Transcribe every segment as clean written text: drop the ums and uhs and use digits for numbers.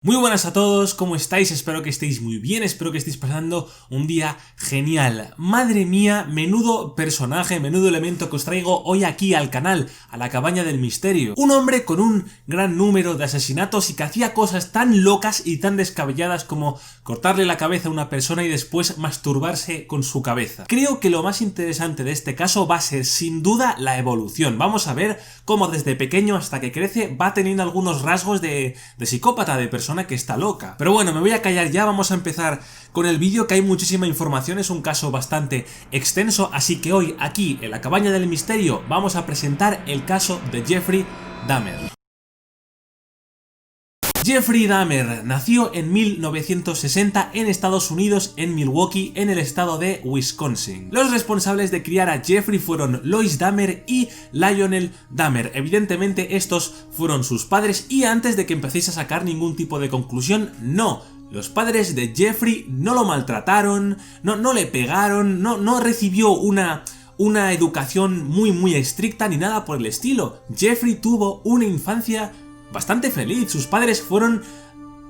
Muy buenas a todos, ¿cómo estáis? Espero que estéis muy bien, espero que estéis pasando un día genial. Madre mía, menudo personaje, menudo elemento que os traigo hoy aquí al canal, a la cabaña del misterio. Un hombre con un gran número de asesinatos y que hacía cosas tan locas y tan descabelladas como cortarle la cabeza a una persona y después masturbarse con su cabeza. Creo que lo más interesante de este caso va a ser sin duda la evolución. Vamos a ver cómo desde pequeño hasta que crece va teniendo algunos rasgos de psicópata, de persona que está loca. Pero bueno, me voy a callar ya, vamos a empezar con el vídeo, que hay muchísima información, es un caso bastante extenso, así que hoy aquí en la cabaña del misterio vamos a presentar el caso de Jeffrey Dahmer. Jeffrey Dahmer nació en 1960 en Estados Unidos, en Milwaukee, en el estado de Wisconsin. Los responsables de criar a Jeffrey fueron Lois Dahmer y Lionel Dahmer. Evidentemente estos fueron sus padres y antes de que empecéis a sacar ningún tipo de conclusión, no. Los padres de Jeffrey no lo maltrataron, no le pegaron, no recibió una educación muy estricta ni nada por el estilo. Jeffrey tuvo una infancia bastante feliz, sus padres fueron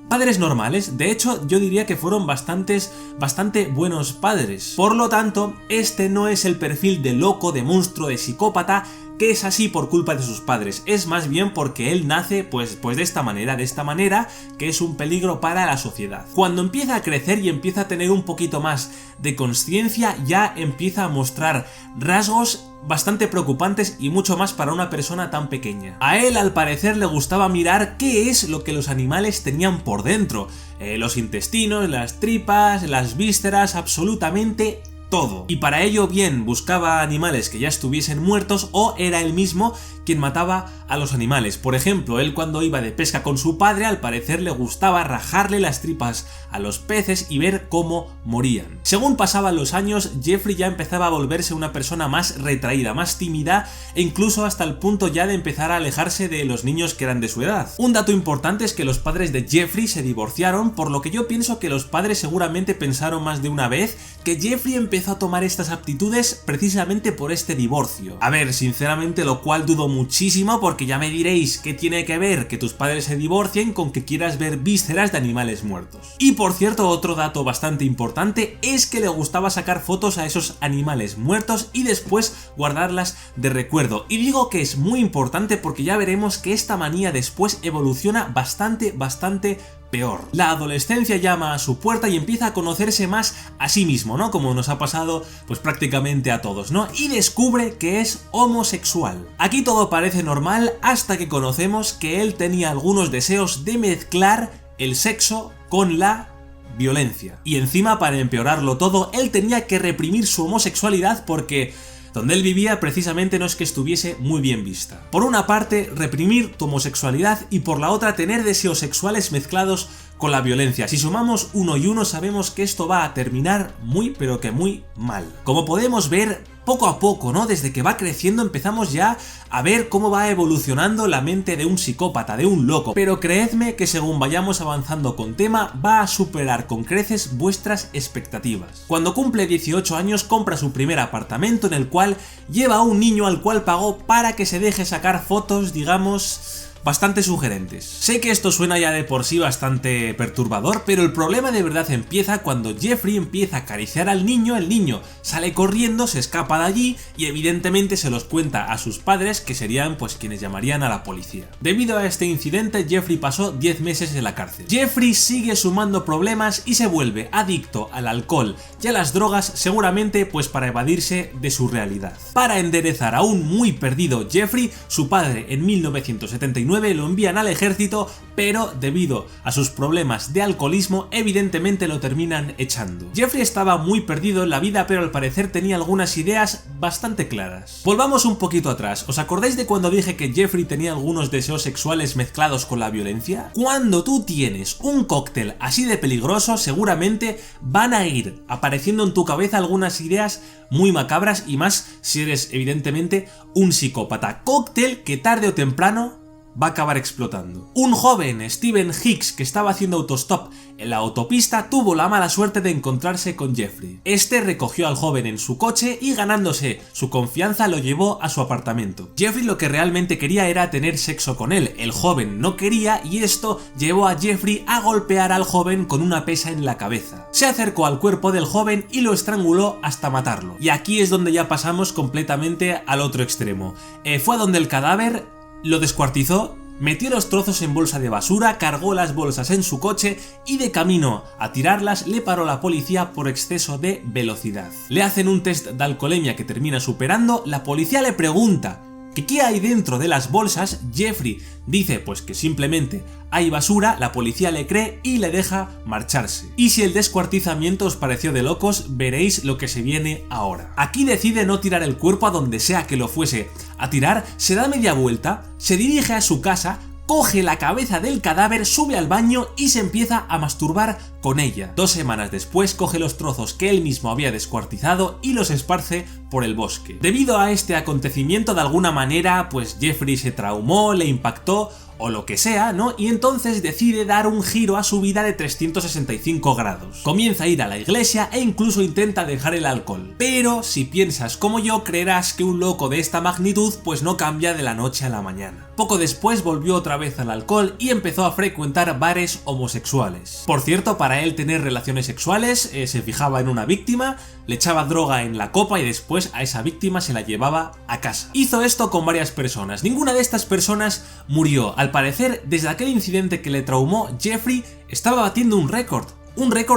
padres normales, de hecho yo diría que fueron bastante buenos padres. Por lo tanto, este no es el perfil de loco, de monstruo, de psicópata que es así por culpa de sus padres, es más bien porque él nace pues de esta manera que es un peligro para la sociedad. Cuando empieza a crecer y empieza a tener un poquito más de consciencia, ya empieza a mostrar rasgos bastante preocupantes y mucho más para una persona tan pequeña. A él al parecer le gustaba mirar qué es lo que los animales tenían por dentro, los intestinos, las tripas, las vísceras, absolutamente todo. Y para ello bien buscaba animales que ya estuviesen muertos o era él mismo quien mataba a los animales. Por ejemplo, él cuando iba de pesca con su padre al parecer le gustaba rajarle las tripas a los peces y ver cómo morían. Según pasaban los años, Jeffrey ya empezaba a volverse una persona más retraída, más tímida e incluso hasta el punto ya de empezar a alejarse de los niños que eran de su edad. Un dato importante es que los padres de Jeffrey se divorciaron, por lo que yo pienso que los padres seguramente pensaron más de una vez que Jeffrey empezó a tomar estas aptitudes precisamente por este divorcio. A ver, sinceramente, lo cual dudo muchísimo, porque ya me diréis qué tiene que ver que tus padres se divorcien con que quieras ver vísceras de animales muertos. Y por cierto, otro dato bastante importante es que le gustaba sacar fotos a esos animales muertos y después guardarlas de recuerdo. Y digo que es muy importante porque ya veremos que esta manía después evoluciona bastante peor. La adolescencia llama a su puerta y empieza a conocerse más a sí mismo, ¿no? Como nos ha pasado pues prácticamente a todos, ¿no? Y descubre que es homosexual. Aquí todo parece normal hasta que conocemos que él tenía algunos deseos de mezclar el sexo con la violencia. Y encima, para empeorarlo todo, él tenía que reprimir su homosexualidad porque donde él vivía precisamente no es que estuviese muy bien vista. Por una parte, reprimir tu homosexualidad y por la otra, tener deseos sexuales mezclados con la violencia. Si sumamos uno y uno, sabemos que esto va a terminar muy pero que muy mal. Como podemos ver, poco a poco, ¿no? Desde que va creciendo empezamos ya a ver cómo va evolucionando la mente de un psicópata, de un loco. Pero creedme que según vayamos avanzando con tema, va a superar con creces vuestras expectativas. Cuando cumple 18 años, compra su primer apartamento en el cual lleva a un niño al cual pagó para que se deje sacar fotos, digamos, bastante sugerentes. Sé que esto suena ya de por sí bastante perturbador, pero el problema de verdad empieza cuando Jeffrey empieza a acariciar al niño, el niño sale corriendo, se escapa de allí y evidentemente se los cuenta a sus padres, que serían pues quienes llamarían a la policía. Debido a este incidente, Jeffrey pasó 10 meses en la cárcel. Jeffrey sigue sumando problemas y se vuelve adicto al alcohol y a las drogas, seguramente pues para evadirse de su realidad. Para enderezar a un muy perdido Jeffrey, su padre en 1979 lo envían al ejército, pero debido a sus problemas de alcoholismo evidentemente lo terminan echando. Jeffrey estaba muy perdido en la vida, pero al parecer tenía algunas ideas bastante claras. Volvamos un poquito atrás, ¿os acordáis de cuando dije que Jeffrey tenía algunos deseos sexuales mezclados con la violencia? Cuando tú tienes un cóctel así de peligroso, seguramente van a ir apareciendo en tu cabeza algunas ideas muy macabras y más si eres evidentemente un psicópata. Cóctel que tarde o temprano va a acabar explotando. Un joven, Steven Hicks, que estaba haciendo autostop en la autopista, tuvo la mala suerte de encontrarse con Jeffrey. Este recogió al joven en su coche y, ganándose su confianza, lo llevó a su apartamento. Jeffrey lo que realmente quería era tener sexo con él, el joven no quería y esto llevó a Jeffrey a golpear al joven con una pesa en la cabeza. Se acercó al cuerpo del joven y lo estranguló hasta matarlo. Y aquí es donde ya pasamos completamente al otro extremo. Fue a donde el cadáver, lo descuartizó, metió los trozos en bolsa de basura, cargó las bolsas en su coche y de camino a tirarlas le paró la policía por exceso de velocidad. Le hacen un test de alcoholemia que termina superando, la policía le pregunta que qué hay dentro de las bolsas. Jeffrey dice pues que simplemente hay basura, la policía le cree y le deja marcharse. Y si el descuartizamiento os pareció de locos, veréis lo que se viene ahora. Aquí decide no tirar el cuerpo a donde sea que lo fuese a tirar, se da media vuelta, se dirige a su casa, coge la cabeza del cadáver, sube al baño y se empieza a masturbar con ella. 2 semanas después coge los trozos que él mismo había descuartizado y los esparce por el bosque. Debido a este acontecimiento, de alguna manera, pues Jeffrey se traumó, le impactó o lo que sea, ¿no? Y entonces decide dar un giro a su vida de 365 grados. Comienza a ir a la iglesia e incluso intenta dejar el alcohol. Pero si piensas como yo, creerás que un loco de esta magnitud pues no cambia de la noche a la mañana. Poco después volvió otra vez al alcohol y empezó a frecuentar bares homosexuales. Por cierto, para él tener relaciones sexuales se fijaba en una víctima, le echaba droga en la copa y después a esa víctima se la llevaba a casa. Hizo esto con varias personas, ninguna de estas personas murió. Al parecer, desde aquel incidente que le traumó, Jeffrey estaba batiendo un récord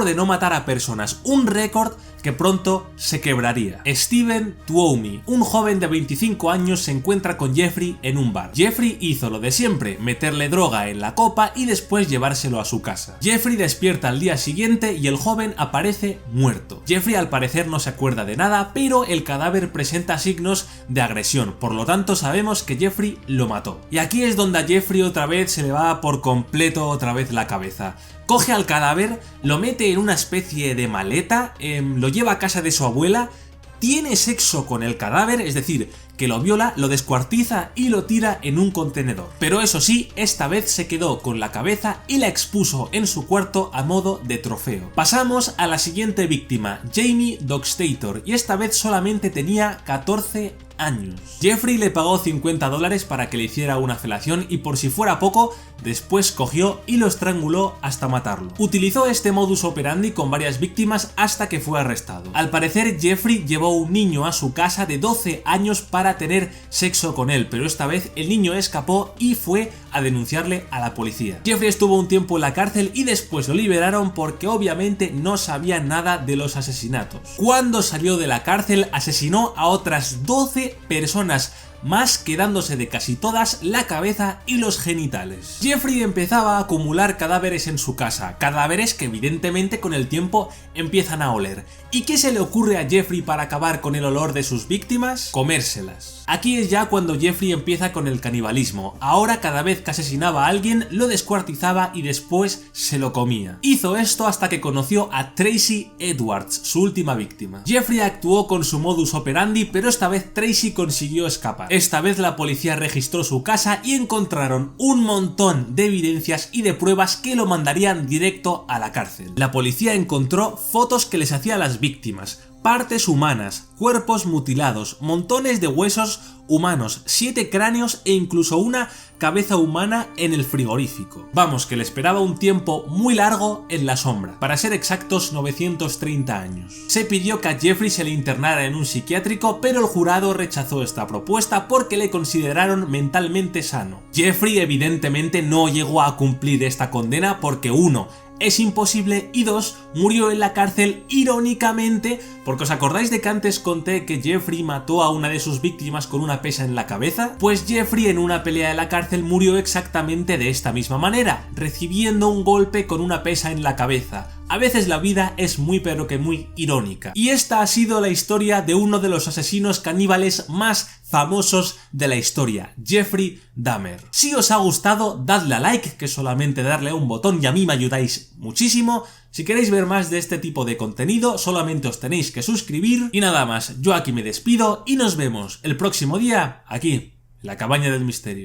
de no matar a personas, un récord que pronto se quebraría. Steven Tuomi, un joven de 25 años, se encuentra con Jeffrey en un bar. Jeffrey hizo lo de siempre, meterle droga en la copa y después llevárselo a su casa. Jeffrey despierta al día siguiente y el joven aparece muerto. Jeffrey al parecer no se acuerda de nada, pero el cadáver presenta signos de agresión, por lo tanto sabemos que Jeffrey lo mató. Y aquí es donde a Jeffrey otra vez se le va por completo otra vez la cabeza. Coge al cadáver, lo mete en una especie de maleta, lo lleva a casa de su abuela, tiene sexo con el cadáver, es decir, que lo viola, lo descuartiza y lo tira en un contenedor. Pero eso sí, esta vez se quedó con la cabeza y la expuso en su cuarto a modo de trofeo. Pasamos a la siguiente víctima, Jamie Dockstader, y esta vez solamente tenía 14 años. Jeffrey le pagó $50 para que le hiciera una felación y por si fuera poco, después cogió y lo estranguló hasta matarlo. Utilizó este modus operandi con varias víctimas hasta que fue arrestado. Al parecer, Jeffrey llevó un niño a su casa de 12 años para tener sexo con él, pero esta vez el niño escapó y fue a denunciarle a la policía. Jeffrey estuvo un tiempo en la cárcel y después lo liberaron porque obviamente no sabía nada de los asesinatos. Cuando salió de la cárcel, asesinó a otras 12 personas más, quedándose de casi todas la cabeza y los genitales. Jeffrey empezaba a acumular cadáveres en su casa, cadáveres que evidentemente con el tiempo empiezan a oler. ¿Y qué se le ocurre a Jeffrey para acabar con el olor de sus víctimas? Comérselas. Aquí es ya cuando Jeffrey empieza con el canibalismo. Ahora cada vez que asesinaba a alguien lo descuartizaba y después se lo comía. Hizo esto hasta que conoció a Tracy Edwards, su última víctima. Jeffrey actuó con su modus operandi, pero esta vez Tracy consiguió escapar. Esta vez la policía registró su casa y encontraron un montón de evidencias y de pruebas que lo mandarían directo a la cárcel. La policía encontró fotos que les hacía a las víctimas, partes humanas, cuerpos mutilados, montones de huesos humanos, 7 cráneos e incluso una cabeza humana en el frigorífico. Vamos, que le esperaba un tiempo muy largo en la sombra, para ser exactos 930 años. Se pidió que a Jeffrey se le internara en un psiquiátrico, pero el jurado rechazó esta propuesta porque le consideraron mentalmente sano. Jeffrey evidentemente no llegó a cumplir esta condena porque 1. es imposible y 2. murió en la cárcel irónicamente, porque os acordáis de que antes conté que Jeffrey mató a una de sus víctimas con una pesa en la cabeza. Pues Jeffrey en una pelea en la cárcel murió exactamente de esta misma manera, recibiendo un golpe con una pesa en la cabeza. A veces la vida es muy pero que muy irónica. Y esta ha sido la historia de uno de los asesinos caníbales más famosos de la historia, Jeffrey Dahmer. Si os ha gustado, dadle a like, que solamente darle a un botón y a mí me ayudáis muchísimo. Si queréis ver más de este tipo de contenido, solamente os tenéis que suscribir. Y nada más, yo aquí me despido y nos vemos el próximo día, aquí, en la Cabaña del Misterio.